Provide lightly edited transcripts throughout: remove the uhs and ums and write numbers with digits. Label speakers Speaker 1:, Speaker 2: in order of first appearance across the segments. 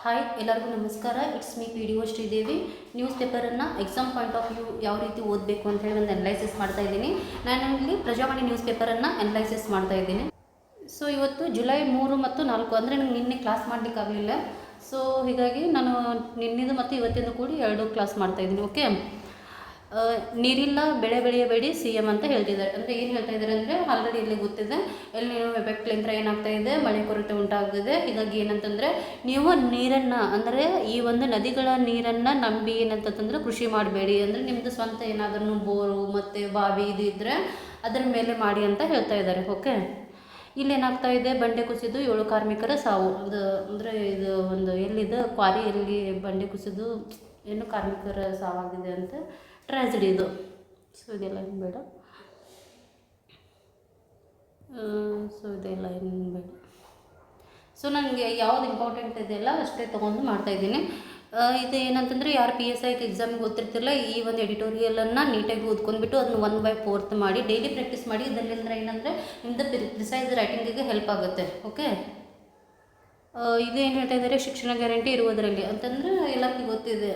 Speaker 1: Hi ಎಲ್ಲರಿಗೂ ನಮಸ್ಕಾರ. It's me P D O Sridevi. News ಪೇಪರನ್ನು ಎಕ್ಸಾಮ್ ಪಾಯಿಂಟ್ ಆಫ್ ವ್ಯೂ ಯಾವ ರೀತಿ ಓದಬೇಕು ಅಂತ ಹೇಳಿ ಒಂದು ಅನಲೈಸಿಸ್ ಮಾಡ್ತಾ ಇದ್ದೀನಿ. ನಾನು ಇಲ್ಲಿ ಪ್ರಜಾವಾಣಿ ನ್ಯೂಸ್ ಪೇಪರನ್ನು ಅನಲೈಸಿಸ್ ಮಾಡ್ತಾ ಇದ್ದೀನಿ. ಸೊ ಇವತ್ತು ಜುಲೈ 3 ಮತ್ತು 4 ಅಂದರೆ ನನಗೆ ನಿನ್ನೆ ಕ್ಲಾಸ್ ಮಾಡಲಿಕ್ಕಾಗಲಿಲ್ಲ. ಸೊ ಹೀಗಾಗಿ ನಾನು ನಿನ್ನೆದು ಮತ್ತು ಇವತ್ತಿಂದು ಕೂಡಿ 2 ಕ್ಲಾಸ್ ಮಾಡ್ತಾಯಿದ್ದೀನಿ. ಓಕೆ, ನೀರಿಲ್ಲ ಬೆಳೆ ಬೆಳೆಯಬೇಡಿ CM ಅಂತ ಹೇಳ್ತಿದ್ದಾರೆ. ಅಂದರೆ ಏನು ಹೇಳ್ತಾ ಇದ್ದಾರೆ ಅಂದರೆ, ಆಲ್ರೆಡಿ ಇಲ್ಲಿ ಗೊತ್ತಿದೆ, ಎಲ್ಲಿ ಎಫೆಕ್ಟ್ಲಿಂದ ಏನಾಗ್ತಾ ಇದೆ, ಮಳೆ ಕೊರತೆ ಉಂಟಾಗ್ತಿದೆ. ಹೀಗಾಗಿ ಏನಂತಂದರೆ ನೀವು ನೀರನ್ನು ಅಂದರೆ ಈ ಒಂದು ನದಿಗಳ ನೀರನ್ನು ನಂಬಿ ಏನಂತಂದರೆ ಕೃಷಿ ಮಾಡಬೇಡಿ. ಅಂದರೆ ನಿಮ್ಮದು ಸ್ವಂತ ಏನಾದ್ರೂ ಬೋರು ಮತ್ತು ಬಾವಿ ಇದು ಇದ್ದರೆ ಅದರ ಮೇಲೆ ಮಾಡಿ ಅಂತ ಹೇಳ್ತಾ ಇದ್ದಾರೆ. ಓಕೆ, ಇಲ್ಲಿ ಏನಾಗ್ತಾ ಇದೆ, ಬಂಡೆ ಕುಸಿದು 7 ಕಾರ್ಮಿಕರ ಸಾವು. ಅದು ಅಂದರೆ ಇದು ಒಂದು ಎಲ್ಲಿದೆ ಕ್ವಾರಿಯಲ್ಲಿ ಬಂಡೆ ಕುಸಿದು ಏನು ಕಾರ್ಮಿಕರ ಸಾವಾಗಿದೆ ಅಂತ ಟ್ರ್ಯಾಜಿಡಿ ಇದು. ಸೊ ಇದೆಲ್ಲ ಏನು ಬೇಡ, ಇದೆಲ್ಲ ಏನು ಬೇಡ. ಸೊ ನನಗೆ ಯಾವ್ದು ಇಂಪಾರ್ಟೆಂಟ್ ಇದೆಯಲ್ಲ ಅಷ್ಟೇ ತೊಗೊಂಡು ಮಾಡ್ತಾಯಿದ್ದೀನಿ. ಇದು ಏನಂತಂದರೆ ಯಾರು PSI ಎಕ್ಸಾಮಿಗೆ ಓದ್ತಿರ್ತಿರಲ್ಲ, ಈ ಒಂದು ಎಡಿಟೋರಿಯಲನ್ನು ನೀಟಾಗಿ ಓದ್ಕೊಂಡ್ಬಿಟ್ಟು ಅದನ್ನು 1/4 ಮಾಡಿ ಡೈಲಿ ಪ್ರಾಕ್ಟೀಸ್ ಮಾಡಿ. ಇದರಿಂದ ಏನಂದರೆ ನಿಮ್ಮದು ಪ್ರಿಸೈಸ್ ರೈಟಿಂಗಿಗೆ ಹೆಲ್ಪ್ ಆಗುತ್ತೆ. ಓಕೆ, ಇದು ಏನು ಹೇಳ್ತಾ ಇದ್ದಾರೆ, ಶಿಕ್ಷಣ ಗ್ಯಾರಂಟಿ ಇರುವುದರಲ್ಲಿ ಅಂತಂದರೆ ಎಲ್ಲರಿಗೂ ಗೊತ್ತಿದೆ,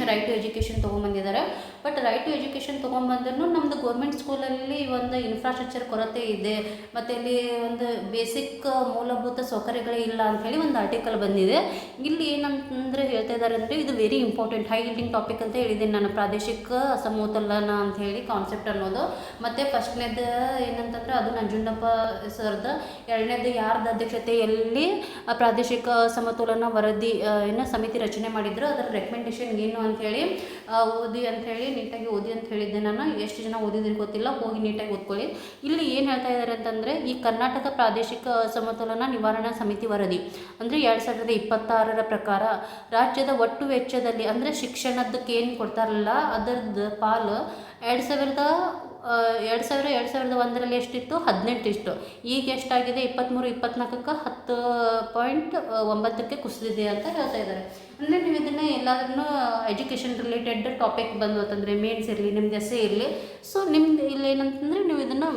Speaker 1: ರೈಟ್ ಟು ಎಜುಕೇಷನ್ ತೊಗೊಂಬಂದಿದ್ದಾರೆ. ಬಟ್ ರೈಟ್ ಟು ಎಜುಕೇಷನ್ ತೊಗೊಂಬಂದ್ರೂ ನಮ್ಮದು ಗೌರ್ಮೆಂಟ್ ಸ್ಕೂಲಲ್ಲಿ ಒಂದು ಇನ್ಫ್ರಾಸ್ಟ್ರಕ್ಚರ್ ಕೊರತೆ ಇದೆ, ಮತ್ತು ಇಲ್ಲಿ ಒಂದು ಬೇಸಿಕ್ ಮೂಲಭೂತ ಸೌಕರ್ಯಗಳೇ ಇಲ್ಲ ಅಂಥೇಳಿ ಒಂದು ಆರ್ಟಿಕಲ್ ಬಂದಿದೆ. ಇಲ್ಲಿ ಏನಂತಂದರೆ ಹೇಳ್ತಾ ಇದ್ದಾರೆ ಅಂದರೆ, ಇದು ವೆರಿ ಇಂಪಾರ್ಟೆಂಟ್ ಹೈ ಹಿಲ್ಡಿಂಗ್ ಟಾಪಿಕ್ ಅಂತ ಹೇಳಿದ್ದೀನಿ ನಾನು, ಪ್ರಾದೇಶಿಕ ಸಮತೋಲನ ಅಂತ ಹೇಳಿ ಕಾನ್ಸೆಪ್ಟ್ ಅನ್ನೋದು. ಮತ್ತು ಫಸ್ಟ್ನೇದು ಏನಂತಂದರೆ ಅದು ನಂಜುಂಡಪ್ಪ ಸರ್ದು, ಎರಡನೇದು ಯಾರ್ದು ಅಧ್ಯಕ್ಷತೆಯಲ್ಲಿ ಪ್ರಾದೇಶಿಕ ಸಮತೋಲನ ವರದಿ ಸಮಿತಿ ರಚನೆ ಮಾಡಿದ್ರು, ಅದರ ರೆಕಮೆಂಡೇಶನ್ ಏನು ಅಂಥೇಳಿ ಓದಿ ಅಂಥೇಳಿ ನೀಟಾಗಿ ಓದಿ ಅಂತ ಹೇಳಿದ್ದೆ ನಾನು. ಎಷ್ಟು ಜನ ಓದಿದ್ರೆ ಗೊತ್ತಿಲ್ಲ, ಹೋಗಿ ನೀಟಾಗಿ ಓದ್ಕೊಳ್ಳಿ. ಇಲ್ಲಿ ಏನು ಹೇಳ್ತಾ ಇದ್ದಾರೆ ಅಂತಂದರೆ, ಈ ಕರ್ನಾಟಕ ಪ್ರಾದೇಶಿಕ ಸಮತೋಲನ ನಿವಾರಣಾ ಸಮಿತಿ ವರದಿ ಅಂದರೆ 2026 ಪ್ರಕಾರ ರಾಜ್ಯದ ಒಟ್ಟು ವೆಚ್ಚದಲ್ಲಿ ಅಂದರೆ ಶಿಕ್ಷಣದಕ್ಕೆ ಏನು ಕೊಡ್ತಾರಲ್ಲ ಅದರದ್ದು ಪಾಲು 2001ರಲ್ಲಿ ಎಷ್ಟಿತ್ತು, 18 ಇಷ್ಟು. ಈಗ ಎಷ್ಟಾಗಿದೆ, 23-24ಕ್ಕೆ 10.9ಕ್ಕೆ ಕುಸಿದಿದೆ ಅಂತ ಹೇಳ್ತಾ ಇದ್ದಾರೆ. ಅಂದರೆ ನೀವು ಇದನ್ನು ಎಲ್ಲಾದ್ರೂ ಎಜುಕೇಷನ್ ರಿಲೇಟೆಡ್ ಟಾಪಿಕ್ ಬಂದು ಅಂತಂದರೆ ಮೇನ್ಸ್ ಇರಲಿ, ನಿಮ್ದು ಎಸ್ಸೆ ಇರಲಿ, ಸೊ ನಿಮ್ದು ಇಲ್ಲಿ ಏನಂತಂದರೆ ನೀವು ಇದನ್ನು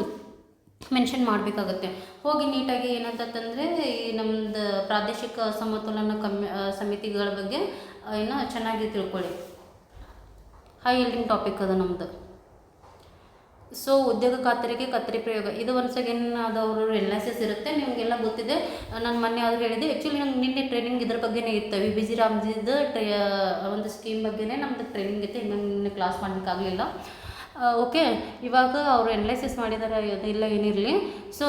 Speaker 1: ಮೆನ್ಷನ್ ಮಾಡಬೇಕಾಗುತ್ತೆ. ಹೋಗಿ ನೀಟಾಗಿ ಏನಂತಂದರೆ ಈ ನಮ್ಮದು ಪ್ರಾದೇಶಿಕ ಸಮತೋಲನ ಸಮಿತಿಗಳ ಬಗ್ಗೆ ಏನೋ ಚೆನ್ನಾಗಿ ತಿಳ್ಕೊಳ್ಳಿ. ಹೈ ಹಿಲ್ಡಿಂಗ್ ಟಾಪಿಕ್ ಅದು ನಮ್ಮದು. ಸೊ ಉದ್ಯೋಗ ಖಾತರಿಗೆ ಕತ್ತರಿ ಪ್ರಯೋಗ, ಇದು ಒನ್ಸ್ ಅಗೇನ್ ಅದವರು ಅನಾಲಿಸಿಸ್ ಇರುತ್ತೆ, ನಿಮಗೆಲ್ಲ ಗೊತ್ತಿದೆ. ನಾನು ಮೊನ್ನೆ ಆದರೂ ಹೇಳಿದೆ. ಆ್ಯಕ್ಚುಲಿ ನಂಗೆ ನಿನ್ನೆ ಟ್ರೈನಿಂಗ್ ಇದ್ರ ಬಗ್ಗೆನೇ ಇತ್ತು, VBG ರಾಮ್ಜಿದು ಒಂದು ಸ್ಕೀಮ್ ಬಗ್ಗೆನೇ ನಮ್ಮದು ಟ್ರೈನಿಂಗ್ ಇತ್ತು. ಇನ್ನೊಂದು ಕ್ಲಾಸ್ ಮಾಡಲಿಕ್ಕಾಗಲಿಲ್ಲ. ಓಕೆ, ಇವಾಗ ಅವರು ಅನಲೈಸಿಸ್ ಮಾಡಿದ್ದಾರೆ, ಇಲ್ಲ ಏನಿರಲಿ. ಸೊ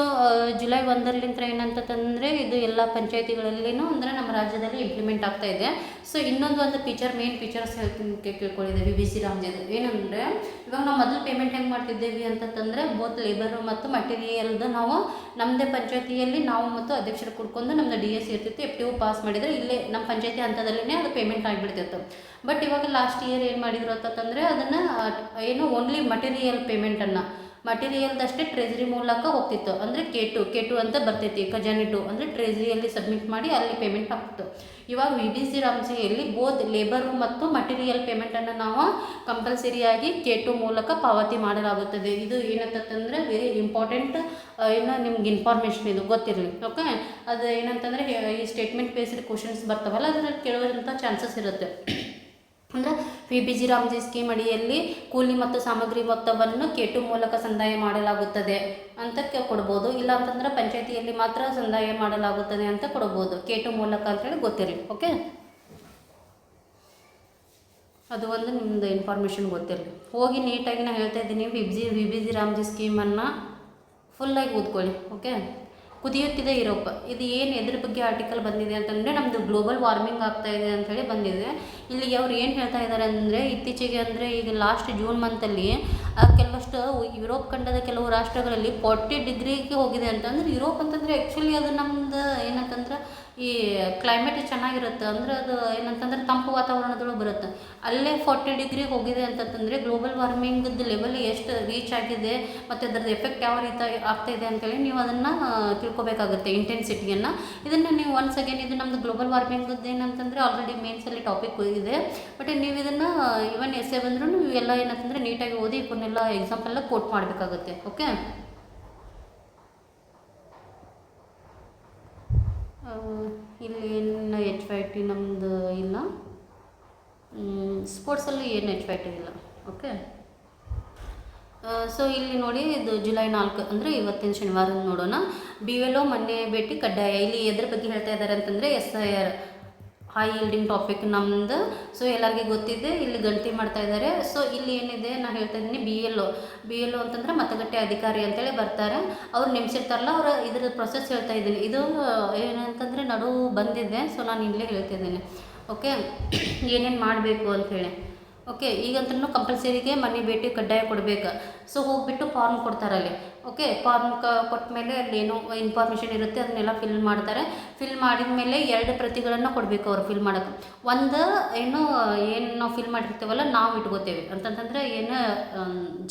Speaker 1: ಜುಲೈ 1ರಿಂದ ಏನಂತಂದರೆ ಇದು ಎಲ್ಲ ಪಂಚಾಯತಿಗಳಲ್ಲಿನೂ ಅಂದರೆ ನಮ್ಮ ರಾಜ್ಯದಲ್ಲಿ ಇಂಪ್ಲಿಮೆಂಟ್ ಆಗ್ತಾ ಇದೆ. ಸೊ ಇನ್ನೊಂದು ಫೀಚರ್, ಮೇನ್ ಫೀಚರ್ಸ್ ಕೇಳ್ಕೊಂಡಿದ್ದೆ VBC ರಾಮ್ಜಿದು. ಏನಂದರೆ ಇವಾಗ ನಾವು ಮೊದಲು ಪೇಮೆಂಟ್ ಹೆಂಗೆ ಮಾಡ್ತಿದ್ದೇವೆ ಅಂತಂದರೆ, ಬೋತ್ ಲೇಬರು ಮತ್ತು ಮಟೀರಿಯಲ್ದು ನಾವು ನಮ್ಮದೇ ಪಂಚಾಯತಿಯಲ್ಲಿ ನಾವು ಮತ್ತು ಅಧ್ಯಕ್ಷರು ಕುಡ್ಕೊಂಡು ನಮ್ಮದು DSC ಇರ್ತಿತ್ತು. FTO ಪಾಸ್ ಮಾಡಿದರೆ ಇಲ್ಲೇ ನಮ್ಮ ಪಂಚಾಯತಿ ಹಂತದಲ್ಲೇ ಅದು ಪೇಮೆಂಟ್ ಆಗಿಬಿಡ್ತಿತ್ತು. ಬಟ್ ಇವಾಗ ಲಾಸ್ಟ್ ಇಯರ್ ಏನು ಮಾಡಿದ್ರು ಅಂತಂದರೆ, ಅದನ್ನು ಏನು ಓನ್ಲಿ ಮಟೀರಿಯಲ್ ಪೇಮೆಂಟನ್ನು ಮಟೀರಿಯಲ್ದಷ್ಟೇ ಟ್ರೆಜರಿ ಮೂಲಕ ಹೋಗ್ತಿತ್ತು. ಅಂದರೆ K2 ಅಂತ ಬರ್ತೈತಿ, ಖಜಾನೆ 2 ಅಂದರೆ ಟ್ರೆಜರಿಯಲ್ಲಿ ಸಬ್ಮಿಟ್ ಮಾಡಿ ಅಲ್ಲಿ ಪೇಮೆಂಟ್ ಆಗ್ತಿತ್ತು. ಇವಾಗ VBC ರಾಮ್ಜಿಯಲ್ಲಿ ಬೋತ್ ಲೇಬರು ಮತ್ತು ಮಟೀರಿಯಲ್ ಪೇಮೆಂಟನ್ನು ನಾವು ಕಂಪಲ್ಸರಿಯಾಗಿ K2 ಮೂಲಕ ಪಾವತಿ ಮಾಡಲಾಗುತ್ತದೆ. ಇದು ಏನಂತಂದರೆ ವೆರಿ ಇಂಪಾರ್ಟೆಂಟ್, ಏನೋ ನಿಮ್ಗೆ ಇನ್ಫಾರ್ಮೇಷನ್ ಇದು ಗೊತ್ತಿರಲಿ. ಓಕೆ, ಅದು ಏನಂತಂದರೆ ಈ ಸ್ಟೇಟ್ಮೆಂಟ್ ಬೇಸ್ಡ್ ಕ್ವಶನ್ಸ್ ಬರ್ತಾವಲ್ಲ, ಅದರಲ್ಲಿ ಕೇಳುವಂಥ ಚಾನ್ಸಸ್ ಇರುತ್ತೆ. ಅಂದರೆ VBG ರಾಮ್ಜಿ ಸ್ಕೀಮ್ ಅಡಿಯಲ್ಲಿ ಕೂಲಿ ಮತ್ತು ಸಾಮಗ್ರಿ ಮೊತ್ತವನ್ನು K2 ಮೂಲಕ ಸಂದಾಯ ಮಾಡಲಾಗುತ್ತದೆ ಅಂತ ಕೊಡ್ಬೋದು. ಇಲ್ಲ ಅಂತಂದ್ರೆ ಪಂಚಾಯತಿಯಲ್ಲಿ ಮಾತ್ರ ಸಂದಾಯ ಮಾಡಲಾಗುತ್ತದೆ ಅಂತ ಕೊಡ್ಬೋದು, K2 ಮೂಲಕ ಅಂತೇಳಿ ಗೊತ್ತಿರಲಿ. ಓಕೆ, ಅದು ಒಂದು ನಿಮ್ಮದು ಇನ್ಫಾರ್ಮೇಷನ್ ಗೊತ್ತಿರಲಿ. ಹೋಗಿ ನೀಟಾಗಿ ನಾನು ಹೇಳ್ತಾ ಇದ್ದೀನಿ, VBG ರಾಮ್ಜಿ ಸ್ಕೀಮನ್ನು ಫುಲ್ಲಾಗಿ ಓದ್ಕೊಳ್ಳಿ. ಓಕೆ, ಕುದಿಯುತ್ತಿದೆ ಯುರೋಪ್, ಇದು ಏನು ಎದ್ರ ಬಗ್ಗೆ ಆರ್ಟಿಕಲ್ ಬಂದಿದೆ ಅಂತಂದರೆ, ನಮ್ಮದು ಗ್ಲೋಬಲ್ ವಾರ್ಮಿಂಗ್ ಆಗ್ತಾ ಇದೆ ಅಂಥೇಳಿ ಬಂದಿದೆ. ಇಲ್ಲಿ ಅವ್ರು ಏನು ಹೇಳ್ತಾ ಇದ್ದಾರೆ ಅಂದರೆ, ಇತ್ತೀಚೆಗೆ ಅಂದರೆ ಈಗ ಲಾಸ್ಟ್ ಜೂನ್ ಮಂತಲ್ಲಿ ಕೆಲವಷ್ಟು ಯುರೋಪ್ ಖಂಡದ ಕೆಲವು ರಾಷ್ಟ್ರಗಳಲ್ಲಿ 40 ಡಿಗ್ರಿಗೆ ಹೋಗಿದೆ ಅಂತಂದರೆ, ಯುರೋಪ್ ಅಂತಂದರೆ ಆ್ಯಕ್ಚುಲಿ ಅದು ನಮ್ಮದು ಏನಂತಂದ್ರೆ ಈ ಕ್ಲೈಮೇಟ್ ಚೆನ್ನಾಗಿರುತ್ತೆ, ಅಂದರೆ ಅದು ಏನಂತಂದ್ರೆ ತಂಪು ವಾತಾವರಣದೊಳಗೆ ಬರುತ್ತೆ. ಅಲ್ಲೇ 40 ಡಿಗ್ರಿಗೆ ಹೋಗಿದೆ ಅಂತಂದರೆ ಗ್ಲೋಬಲ್ ವಾರ್ಮಿಂಗ್ದು ಲೆವೆಲ್ ಎಷ್ಟು ರೀಚ್ ಆಗಿದೆ ಮತ್ತು ಅದರದ್ದು ಎಫೆಕ್ಟ್ ಯಾವ ರೀತಿ ಆಗ್ತಾಯಿದೆ ಅಂತೇಳಿ ನೀವು ಅದನ್ನು ತಿಳ್ಕೊಬೇಕಾಗುತ್ತೆ, ಇಂಟೆನ್ಸಿಟಿಯನ್ನು. ಇದನ್ನು ನೀವು ಒನ್ಸ್ ಅಗೇನ್ ಇದು ನಮ್ಮದು ಗ್ಲೋಬಲ್ ವಾರ್ಮಿಂಗ್ದು ಏನಂತಂದರೆ ಆಲ್ರೆಡಿ ಮೇನ್ಸಲ್ಲಿ ಟಾಪಿಕ್ ಇದೆ. ಬಟ್ ನೀವು ಇದನ್ನು ಇವನ್ ಎಸ್ಸೆ ಬಂದರೂ ನೀವು ಎಲ್ಲ ಏನಂತಂದರೆ ನೀಟಾಗಿ ಓದಿ ಇವನ್ನೆಲ್ಲ ಎಕ್ಸಾಂಪಲ್ ಕೋಟ್ ಮಾಡಬೇಕಾಗುತ್ತೆ. ಓಕೆ, ಇಲ್ಲಿ ಏನು ಎಚ್ ವೈ ಟಿ ನಮ್ಮದು ಇಲ್ಲ, ಸ್ಪೋರ್ಟ್ಸಲ್ಲಿ ಏನು ಎಚ್ ವೈ ಟಿ ಇಲ್ಲ. ಓಕೆ, ಸೊ ಇಲ್ಲಿ ನೋಡಿ, ಇದು ಜುಲೈ 4 ಅಂದರೆ ಇವತ್ತಿನ ಶನಿವಾರ ನೋಡೋಣ. ಬಿ ಎಲ್ ಒ ಮೊನ್ನೆ ಭೇಟಿ ಕಡ್ಡಾಯ. ಇಲ್ಲಿ ಎದ್ರ ಬಗ್ಗೆ ಹೇಳ್ತಾ ಇದ್ದಾರೆ ಅಂತಂದರೆ SIR ಹೈ ಈಲ್ಡಿಂಗ್ ಟಾಪಿಕ್ ನಮ್ಮದು. ಸೊ ಎಲ್ಲರಿಗೂ ಗೊತ್ತಿದೆ, ಇಲ್ಲಿ ಗಣತಿ ಮಾಡ್ತಾ ಇದ್ದಾರೆ. ಸೊ ಇಲ್ಲಿ ಏನಿದೆ ನಾನು ಹೇಳ್ತಾ ಇದ್ದೀನಿ, ಬಿ ಎಲ್ ಒ ಅಂತಂದರೆ ಮತಗಟ್ಟೆ ಅಧಿಕಾರಿ ಅಂತೇಳಿ ಬರ್ತಾರೆ, ಅವ್ರು ನೇಮಿಸಿರ್ತಾರಲ್ಲ, ಅವ್ರ ಇದ್ರ ಪ್ರೊಸೆಸ್ ಹೇಳ್ತಾ ಇದ್ದೀನಿ. ಇದು ಏನಂತಂದರೆ ನಡು ಬಂದಿದೆ, ಸೊ ನಾನು ಇಲ್ಲೇ ಹೇಳ್ತಿದ್ದೀನಿ. ಓಕೆ, ಏನೇನು ಮಾಡಬೇಕು ಅಂಥೇಳಿ. ಓಕೆ, ಈಗಂತೂ ಕಂಪಲ್ಸರಿಗೆ ಮನೆ ಭೇಟಿ ಕಡ್ಡಾಯ ಕೊಡಬೇಕು. ಸೊ ಹೋಗಿಬಿಟ್ಟು ಫಾರ್ಮ್ ಕೊಡ್ತಾರಲ್ಲಿ. ಓಕೆ, ಫಾರ್ಮ್ ಕೊಟ್ಟ ಮೇಲೆ ಅಲ್ಲಿ ಏನೋ ಇನ್ಫಾರ್ಮೇಷನ್ ಇರುತ್ತೆ, ಅದನ್ನೆಲ್ಲ ಫಿಲ್ ಮಾಡ್ತಾರೆ. ಫಿಲ್ ಮಾಡಿದ ಮೇಲೆ 2 ಪ್ರತಿಗಳನ್ನು ಕೊಡಬೇಕು ಅವ್ರು ಫಿಲ್ ಮಾಡೋಕ್ಕೆ. ಒಂದು ಏನು ನಾವು ಫಿಲ್ ಮಾಡಿರ್ತೀವಲ್ಲ ನಾವು ಇಟ್ಕೋತೇವೆ ಅಂತಂತಂದರೆ ಏನು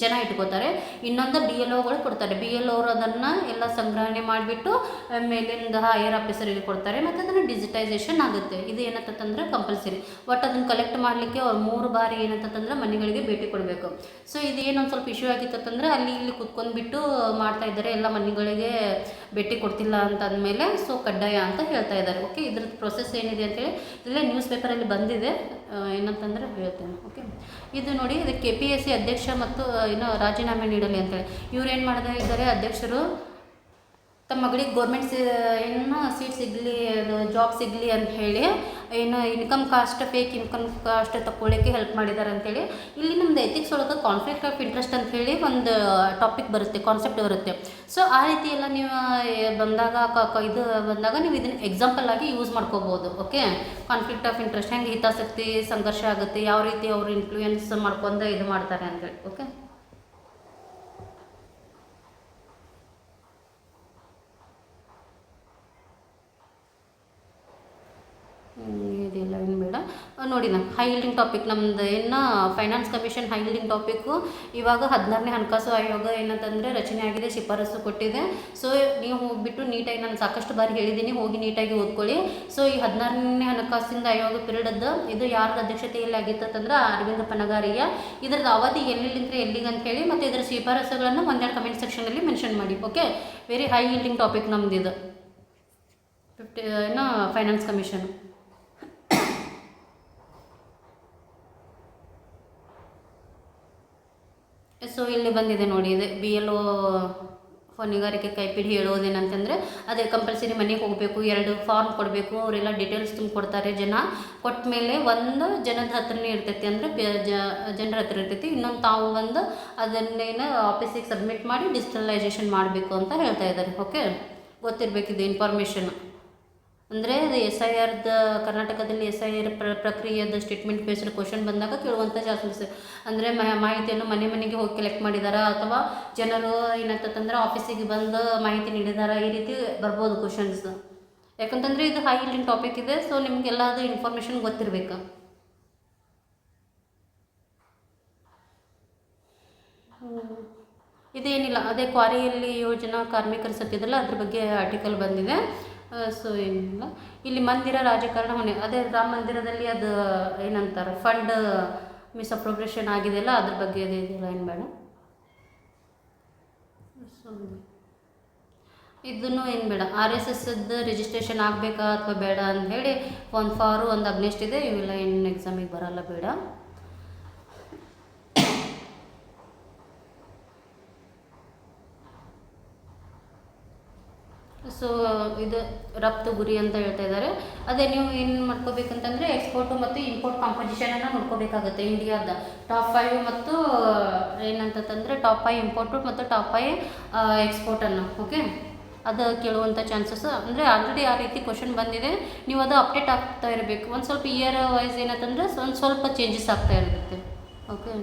Speaker 1: ಜನ ಇಟ್ಕೋತಾರೆ. ಇನ್ನೊಂದು ಬಿ ಎಲ್ ಒಗಳು ಕೊಡ್ತಾರೆ. ಬಿ ಎಲ್ ಅವರು ಅದನ್ನು ಎಲ್ಲ ಸಂಗ್ರಹಣೆ ಮಾಡಿಬಿಟ್ಟು ಮೇಲಿಂದ ಹೈಯರ್ ಆಫೀಸರಿಗೆ ಕೊಡ್ತಾರೆ, ಮತ್ತು ಅದನ್ನು ಡಿಜಿಟೈಸೇಷನ್ ಆಗುತ್ತೆ. ಇದು ಏನಂತಂದ್ರೆ ಕಂಪಲ್ಸರಿ. ಒಟ್ಟು ಅದನ್ನು ಕಲೆಕ್ಟ್ ಮಾಡಲಿಕ್ಕೆ ಅವ್ರು 3 ಬಾರಿ ಏನಂತಂದ್ರೆ ಮನೆಗಳಿಗೆ ಭೇಟಿ ಕೊಡಬೇಕು. ಸೊ ಇದು ಏನೊಂದು ಸ್ವಲ್ಪ ಇಶ್ಯೂ ಆಗಿತ್ತಂದ್ರೆ ಅಲ್ಲಿ ಇಲ್ಲಿ ಕೂತ್ಕೊಂಡ್ಬಿಟ್ಟು ಮಾಡ್ತಾ ಇದ್ದಾರೆ, ಎಲ್ಲ ಮನೆಗಳಿಗೆ ಭೇಟಿ ಕೊಡ್ತಿಲ್ಲ ಅಂತಂದಮೇಲೆ ಸೊ ಕಡ್ಡಾಯ ಅಂತ ಹೇಳ್ತಾ ಇದ್ದಾರೆ. ಓಕೆ, ಇದ್ರದ್ದು ಪ್ರೊಸೆಸ್ ಏನಿದೆ ಅಂತೇಳಿ ಇಲ್ಲೇ ನ್ಯೂಸ್ ಪೇಪರಲ್ಲಿ ಬಂದಿದೆ, ಏನಂತಂದರೆ ಹೇಳ್ತೇನೆ. ಓಕೆ, ಇದು ನೋಡಿ, ಇದು KPSC ಅಧ್ಯಕ್ಷ ಮತ್ತು ಏನೋ ರಾಜೀನಾಮೆ ನೀಡಲಿ ಅಂತೇಳಿ ಇವ್ರು ಏನು ಮಾಡ್ತಾ ಇದ್ದಾರೆ, ಅಧ್ಯಕ್ಷರು ತಮ್ಮ ಮಗಳಿಗೆ ಗೌರ್ಮೆಂಟ್ ಏನು ಸೀಟ್ ಸಿಗಲಿ, ಅದು ಜಾಬ್ ಸಿಗಲಿ ಅಂತ ಹೇಳಿ ಏನು ಫೇಕ್ ಇನ್ಕಮ್ ಕಾಸ್ಟ್ ತಗೊಳ್ಳಿಕ್ಕೆ ಹೆಲ್ಪ್ ಮಾಡಿದ್ದಾರೆ ಅಂಥೇಳಿ. ಇಲ್ಲಿ ನಮ್ಮದು ಎಥಿಕ್ಸ್ ಒಳಗೆ ಕಾನ್ಫ್ಲಿಕ್ಟ್ ಆಫ್ ಇಂಟ್ರೆಸ್ಟ್ ಅಂತ ಹೇಳಿ ಒಂದು ಟಾಪಿಕ್ ಬರುತ್ತೆ, ಕಾನ್ಸೆಪ್ಟ್ ಬರುತ್ತೆ. ಸೊ ಆ ರೀತಿ ಎಲ್ಲ ನೀವು ಬಂದಾಗ ಇದು ಬಂದಾಗ ನೀವು ಇದನ್ನು ಎಕ್ಸಾಂಪಲ್ ಆಗಿ ಯೂಸ್ ಮಾಡ್ಕೋಬೋದು. ಓಕೆ, ಕಾನ್ಫ್ಲಿಕ್ಟ್ ಆಫ್ ಇಂಟ್ರೆಸ್ಟ್ ಹೆಂಗೆ ಹಿತಾಸಕ್ತಿ ಸಂಘರ್ಷ ಆಗುತ್ತೆ, ಯಾವ ರೀತಿ ಅವರು ಇನ್ಫ್ಲೂಯೆನ್ಸ್ ಮಾಡ್ಕೊಂಡು ಇದು ಮಾಡ್ತಾರೆ ಅಂತೇಳಿ. ಓಕೆ, ಇದಿಲ್ಲ ಏನು ಬೇಡ ನೋಡಿ. ನಾನು ಹೈ ಈಲ್ಡಿಂಗ್ ಟಾಪಿಕ್ ನಮ್ಮದು ಏನು finance commission high yielding topic ಇವಾಗ 16ನೇ ಹಣಕಾಸು ಆಯೋಗ ಏನಂತಂದರೆ ರಚನೆ ಆಗಿದೆ, ಶಿಫಾರಸು ಕೊಟ್ಟಿದೆ. ಸೊ ನೀವು ಹೋಗಿಬಿಟ್ಟು ನೀಟಾಗಿ, ನಾನು ಸಾಕಷ್ಟು ಬಾರಿ ಹೇಳಿದ್ದೀನಿ, ಹೋಗಿ ನೀಟಾಗಿ ಓದ್ಕೊಳ್ಳಿ. ಸೊ ಈ 16ನೇ ಹಣಕಾಸಿನ ಆಯೋಗ ಪಿರಿಯಡದ್ದು ಇದು ಯಾರ್ದು ಅಧ್ಯಕ್ಷತೆಯಲ್ಲಿ ಆಗಿತ್ತಂದ್ರೆ ಅರವಿಂದ ಪನಗಾರಿಯ. ಇದ್ರದ್ದು ಅವಧಿ ಎಲ್ಲಿಂದ ಎಲ್ಲಿಗೆ ಅಂತ ಹೇಳಿ ಮತ್ತು ಇದರ ಶಿಫಾರಸುಗಳನ್ನು ಒಂದೆರಡು ಕಮೆಂಟ್ ಸೆಕ್ಷನಲ್ಲಿ ಮೆನ್ಷನ್ ಮಾಡಿ. Okay, very high yielding topic ನಮ್ದು ಇದು ಏನೋ ಫೈನಾನ್ಸ್ ಕಮಿಷನ್. ಸೊ ಇಲ್ಲಿ ಬಂದಿದೆ ನೋಡಿ, ಇದೆ BLO ಹೊಣೆಗಾರಿಕೆ ಕೈಪಿಡಿ ಹೇಳೋದೇನಂತಂದರೆ ಅದೇ ಕಂಪಲ್ಸರಿ ಮನೆಗೆ ಹೋಗಬೇಕು, 2 ಫಾರ್ಮ್ ಕೊಡಬೇಕು, ಅವರೆಲ್ಲ ಡೀಟೇಲ್ಸ್ ತುಂಬಿಕೊಡ್ತಾರೆ. ಜನ ಕೊಟ್ಟ ಮೇಲೆ ಒಂದು ಜನದ ಹತ್ರನೇ ಇರ್ತೈತಿ, ಅಂದರೆ ಜನರ ಹತ್ರ ಇರ್ತೈತಿ. ಇನ್ನೊಂದು ತಾವು ಬಂದು ಅದನ್ನೇನು ಆಫೀಸಿಗೆ ಸಬ್ಮಿಟ್ ಮಾಡಿ ಡಿಜಿಟಲೈಸೇಷನ್ ಮಾಡಬೇಕು ಅಂತ ಹೇಳ್ತಾ ಇದ್ದಾರೆ. ಓಕೆ, ಗೊತ್ತಿರಬೇಕಿದೆ ಇನ್ಫಾರ್ಮೇಷನ್. ಅಂದರೆ ಅದು SIRದ ಕರ್ನಾಟಕದಲ್ಲಿ SIR ಪ್ರಕ್ರಿಯೆದ ಸ್ಟೇಟ್ಮೆಂಟ್ ಬೇಸ್ಡ್ ಕ್ವಶನ್ ಬಂದಾಗ ಕೇಳುವಂಥ ಚಾನ್ಸಸ್, ಅಂದರೆ ಮಾಹಿತಿಯನ್ನು ಮನೆಗೆ ಹೋಗಿ ಕಲೆಕ್ಟ್ ಮಾಡಿದಾರಾ ಅಥವಾ ಜನರು ಏನಂತಂದ್ರೆ ಆಫೀಸಿಗೆ ಬಂದು ಮಾಹಿತಿ ನೀಡಿದಾರಾ, ಈ ರೀತಿ ಬರ್ಬೋದು ಕ್ವಶನ್ಸ್. ಯಾಕಂತಂದರೆ ಇದು ಹೈ ಈಲ್ಡಿಂಗ್ ಟಾಪಿಕ್ ಇದೆ. ಸೊ ನಿಮಗೆಲ್ಲ ಅದು ಇನ್ಫಾರ್ಮೇಷನ್ ಗೊತ್ತಿರಬೇಕು. ಇದೇನಿಲ್ಲ, ಅದೇ ಕ್ವಾರಿಯಲ್ಲಿ ಯೋಜನಾ ಕಾರ್ಮಿಕರು ಸತ್ತಿದ್ದಲ್ಲ ಅದ್ರ ಬಗ್ಗೆ ಆರ್ಟಿಕಲ್ ಬಂದಿದೆ. ಸೊ ಏನಿಲ್ಲ, ಇಲ್ಲಿ ಮಂದಿರ ರಾಜಕಾರಣ ಹೊಣೆ, ಅದೇ ರಾಮ ಮಂದಿರದಲ್ಲಿ ಅದು ಏನಂತಾರೆ ಫಂಡ್ ಮಿಸ್ಅಪ್ರೋಪ್ರಿಯೇಷನ್ ಆಗಿದೆಯಲ್ಲ ಅದ್ರ ಬಗ್ಗೆ ಇದೆಯಲ್ಲ, ಏನು ಬೇಡ. ಸೊ ಇದನ್ನು ಏನು ಬೇಡ, RSSದ್ದು ರಿಜಿಸ್ಟ್ರೇಷನ್ ಆಗಬೇಕಾ ಅಥವಾ ಬೇಡ ಅಂತ ಹೇಳಿ ಒಂದು ಫಾರು ಒಂದು ಅಗ್ನೆಸ್ಟ್ ಇದೆ, ಇವೆಲ್ಲ ಏನು ಎಕ್ಸಾಮಿಗೆ ಬರೋಲ್ಲ, ಬೇಡ. ಸೊ ಇದು ರಫ್ತು ಗುರಿ ಅಂತ ಹೇಳ್ತಾ ಇದ್ದಾರೆ. ಅದೇ ನೀವು ಏನು ಮಾಡ್ಕೋಬೇಕಂತಂದರೆ ಎಕ್ಸ್ಪೋರ್ಟು ಮತ್ತು ಇಂಪೋರ್ಟ್ ಕಾಂಪೋಸಿಷನನ್ನು ನೋಡ್ಕೋಬೇಕಾಗುತ್ತೆ. ಇಂಡಿಯಾದ ಟಾಪ್ 5 ಮತ್ತು ಏನಂತಂದರೆ ಟಾಪ್ 5 ಇಂಪೋರ್ಟು ಮತ್ತು ಟಾಪ್ 5 ಎಕ್ಸ್ಪೋರ್ಟನ್ನು. ಓಕೆ, ಅದು ಕೇಳುವಂಥ ಚಾನ್ಸಸ್, ಅಂದರೆ ಆಲ್ರೆಡಿ ಆ ರೀತಿ ಕ್ವಶನ್ ಬಂದಿದೆ. ನೀವು ಅದು ಅಪ್ಡೇಟ್ ಆಗ್ತಾ ಇರಬೇಕು. ಒಂದು ಸ್ವಲ್ಪ ಇಯರ್ ವೈಸ್ ಏನಂತಂದರೆ ಒಂದು ಸ್ವಲ್ಪ ಚೇಂಜಸ್ ಆಗ್ತಾ ಇರುತ್ತೆ. ಓಕೆ,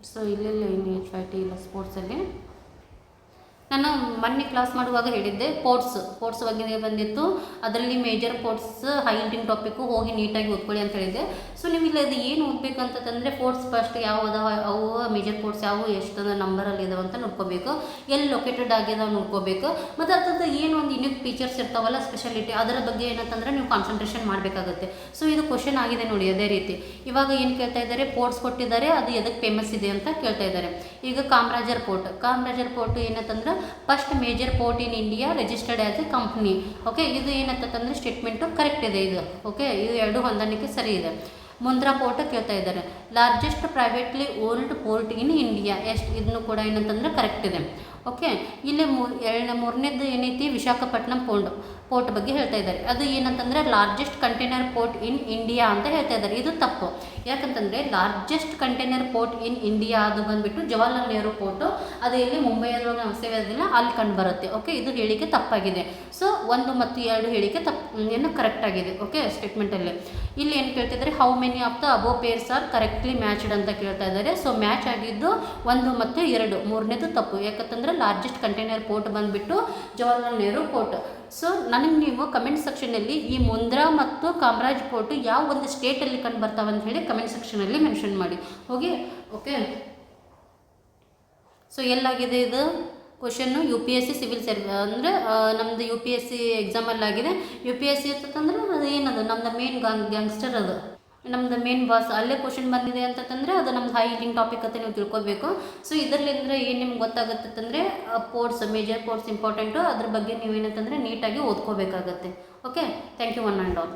Speaker 1: ಸೊ ಇಲ್ಲೆಲ್ಲ ಏನು HYT ಇಲ್ಲ ಸ್ಪೋರ್ಟ್ಸಲ್ಲಿ. ನಾನು ಮೊನ್ನೆ ಕ್ಲಾಸ್ ಮಾಡುವಾಗ ಹೇಳಿದ್ದೆ ಪೋರ್ಟ್ಸ್ ಬಗ್ಗೆ ಬಂದಿತ್ತು, ಅದರಲ್ಲಿ major ports high yielding topic ಹೋಗಿ ನೀಟಾಗಿ ಓದ್ಕೊಳ್ಳಿ ಅಂತ ಹೇಳಿದ್ದೆ. ಸೊ ನೀವು ಇಲ್ಲಿ ಅದು ಏನು ಓದಬೇಕಂತಂದರೆ ಪೋರ್ಟ್ಸ್ ಫಸ್ಟ್ ಯಾವ ಅದಾವ, ಅವು ಮೇಜರ್ ಪೋರ್ಟ್ಸ್ ಯಾವ ಎಷ್ಟೊಂದು ನಂಬರಲ್ಲಿ ಇದಾವೆ ಅಂತ ನೋಡ್ಕೋಬೇಕು, ಎಲ್ಲಿ ಲೊಕೇಟೆಡ್ ಆಗಿದಾವೆ ನೋಡ್ಕೋಬೇಕು, ಮತ್ತು ಅದ್ರದ್ದು ಏನು ಒಂದು ಯುನಿಕ್ ಫೀಚರ್ಸ್ ಇರ್ತಾವಲ್ಲ ಸ್ಪೆಷಾಲಿಟಿ, ಅದರ ಬಗ್ಗೆ ಏನಂತಂದರೆ ನೀವು ಕಾನ್ಸಂಟ್ರೇಷನ್ ಮಾಡಬೇಕಾಗುತ್ತೆ. ಸೊ ಇದು ಕ್ವಶನ್ ಆಗಿದೆ ನೋಡಿ ಅದೇ ರೀತಿ. ಇವಾಗ ಏನು ಕೇಳ್ತಾ ಇದ್ದಾರೆ, ಪೋರ್ಟ್ಸ್ ಕೊಟ್ಟಿದ್ದಾರೆ, ಅದು ಎದಕ್ಕೆ ಫೇಮಸ್ ಇದೆ ಅಂತ ಕೇಳ್ತಾ ಇದ್ದಾರೆ. ಈಗ ಕಾಮರಾಜರ್ ಪೋರ್ಟ್ ಏನಂತಂದ್ರೆ first major port in India registered as A company. Okay, ಇದು ಏನಂತಂದರೆ ಸ್ಟೇಟ್ಮೆಂಟು ಕರೆಕ್ಟ್ ಇದೆ ಇದು. ಓಕೆ, ಇದು ಎರಡು ಹೊಂದಾಣಿಕೆ ಸರಿ ಇದೆ. ಮುಂದ್ರಾ ಪೋರ್ಟ್ ಕೇಳ್ತಾ ಇದ್ದಾರೆ, largest privately owned port in India, ಇದನ್ನು ಕೂಡ ಏನಂತಂದರೆ ಕರೆಕ್ಟ್ ಇದೆ. ಓಕೆ, ಇಲ್ಲಿ ಮೂರನೇದು ಏನೈತಿ, ವಿಶಾಖಪಟ್ಟಣಂ ಪೋರ್ಟ್ ಬಗ್ಗೆ ಹೇಳ್ತಾ ಇದ್ದಾರೆ. ಅದು ಏನಂತಂದರೆ largest container port in India ಅಂತ ಹೇಳ್ತಾ ಇದ್ದಾರೆ. ಇದು ತಪ್ಪು. ಯಾಕಂತಂದರೆ largest container port in India ಅದು ಬಂದುಬಿಟ್ಟು ಜವಾಹರ್ಲಾಲ್ ನೆಹರು ಪೋರ್ಟು, ಅದು ಇಲ್ಲಿ ಮುಂಬೈಯೊಳಗೆ ಅವಶ್ಯವಿಲ್ಲ, ಅಲ್ಲಿ ಕಂಡು ಬರುತ್ತೆ. ಓಕೆ, ಇದು ಹೇಳಿಕೆ ತಪ್ಪಾಗಿದೆ. ಸೊ 1 ಮತ್ತು 2 ಹೇಳಿಕೆ ಏನು ಕರೆಕ್ಟ್ ಆಗಿದೆ. ಓಕೆ, ಸ್ಟೇಟ್ಮೆಂಟಲ್ಲಿ ಇಲ್ಲಿ ಏನು ಕೇಳ್ತಿದ್ದಾರೆ, how many of the above pairs are correctly matched ಅಂತ ಕೇಳ್ತಾ ಇದ್ದಾರೆ. ಸೊ ಮ್ಯಾಚ್ ಆಗಿದ್ದು 1 ಮತ್ತು 2, ಮೂರನೇದು ತಪ್ಪು. ಯಾಕಂತಂದರೆ ಲಾರ್ಜೆಸ್ಟ್ ಕಂಟೈನರ್ ಪೋರ್ಟ್ ಬಂದುಬಿಟ್ಟು ಜವಾಹರ್ಲಾಲ್ ನೆಹರು ಪೋರ್ಟ್. ಸೊ ನನಗೆ ನೀವು ಕಮೆಂಟ್ ಸೆಕ್ಷನಲ್ಲಿ ಈ ಮುಂದ್ರಾ ಮತ್ತು ಕಾಮರಾಜ್ ಪೋರ್ಟು ಯಾವ ಒಂದು ಸ್ಟೇಟಲ್ಲಿ ಕಂಡು ಬರ್ತಾವೆ ಅಂತ ಹೇಳಿ ಕಮೆಂಟ್ ಸೆಕ್ಷನಲ್ಲಿ ಮೆನ್ಷನ್ ಮಾಡಿ. ಓಕೆ. ಸೊ ಎಲ್ಲಾಗಿದೆ ಇದು ಕ್ವಶನ್ನು, UPSC ಸಿವಿಲ್ ಸರ್ವಿಸ್ ಅಂದರೆ ನಮ್ಮದು UPSC ಎಕ್ಸಾಮಲ್ಲಾಗಿದೆ. UPSC ಅಂತಂದ್ರೆ ಅದು ಏನದು ನಮ್ಮದು ಮೇನ್ ಗ್ಯಾಂಗ್ಸ್ಟರ್, ಅದು ನಮ್ಮದು ಮೇನ್ ಬಾಸ್. ಅಲ್ಲೇ ಕ್ವಶನ್ ಬಂದಿದೆ ಅಂತಂದರೆ ಅದು ನಮ್ದು ಹೈ ಯೀಲ್ಡಿಂಗ್ ಟಾಪಿಕ್ ಅಂತ ನೀವು ತಿಳ್ಕೊಬೇಕು. ಸೊ ಇದರಲ್ಲಿಂದರೆ ಏನು ನಿಮ್ಗೆ ಗೊತ್ತಾಗುತ್ತಂದರೆ ಪೋರ್ಟ್ಸ್, ಮೇಜರ್ ಪೋರ್ಟ್ಸ್ ಇಂಪಾರ್ಟೆಂಟು, ಅದ್ರ ಬಗ್ಗೆ ನೀವು ಏನಂತಂದರೆ ನೀಟಾಗಿ ಓದ್ಕೋಬೇಕಾಗತ್ತೆ. Okay, thank you one and all.